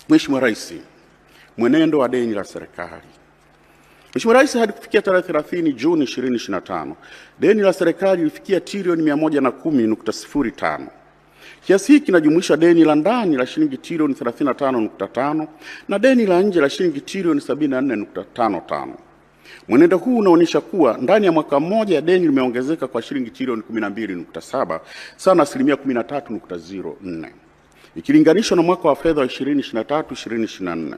Mheshimiwa Rais, mwenendo wa deni la serikali. Mheshimiwa Rais, hadi kufikia tarehe 30 Juni 2025, deni la serikali lilifikia trilioni 110.05. Kiasi hiki kinajumuisha deni la ndani la shilingi trilioni 35.5 na deni la nje la shilingi trilioni 74.55. Mwenendo huu unaonyesha kuwa ndani ya mwaka mmoja deni limeongezeka kwa shilingi trilioni 12.7 sawa na asilimia 13.04 ikilinganishwa na mwaka wa fedha wa 2023/2024.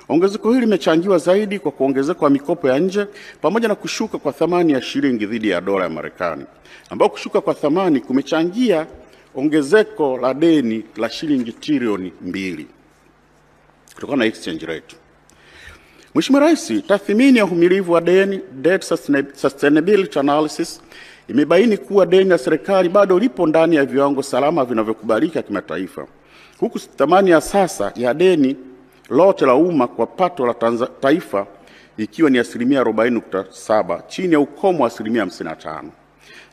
Ongezeko hili limechangiwa zaidi kwa kuongezeka kwa mikopo ya nje pamoja na kushuka kwa thamani ya shilingi dhidi ya dola ya Marekani, ambao kushuka kwa thamani kumechangia ongezeko la deni la shilingi trilioni 2 kutokana na exchange rate. Mheshimiwa Rais, tathmini ya uhimilivu wa deni, debt sustainability analysis, imebaini kuwa deni la serikali bado lipo ndani ya viwango salama vinavyokubalika kimataifa, huku thamani ya sasa ya deni lote la umma kwa pato la taifa ikiwa ni asilimia 40.7 chini ya ukomo wa asilimia 55,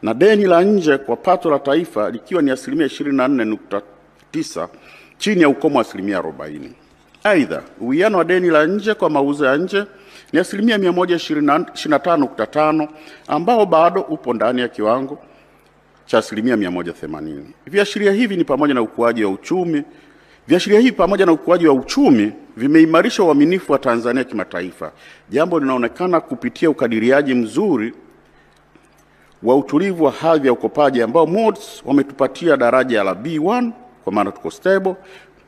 na deni la nje kwa pato la taifa likiwa ni asilimia 24.9 chini ya ukomo wa asilimia 40. Aidha, uwiano wa deni la nje kwa mauzo ya nje ni asilimia 125.5 ambao bado upo ndani ya kiwango cha asilimia 180. Viashiria hivi pamoja na ukuaji wa uchumi vimeimarisha uaminifu wa Tanzania kimataifa, jambo linaonekana kupitia ukadiriaji mzuri wa utulivu wa hadhi ya ukopaji ambao Moody's wametupatia daraja la B1 kwa maana tuko stable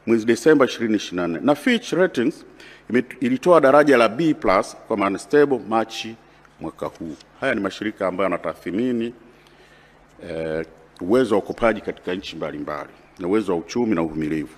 mwezi Desemba 2024, na Fitch Ratings ilitoa daraja la B+ kwa maana stable Machi mwaka huu. Haya ni mashirika ambayo yanatathmini uwezo wa ukopaji katika nchi mbalimbali na uwezo wa uchumi na uvumilivu.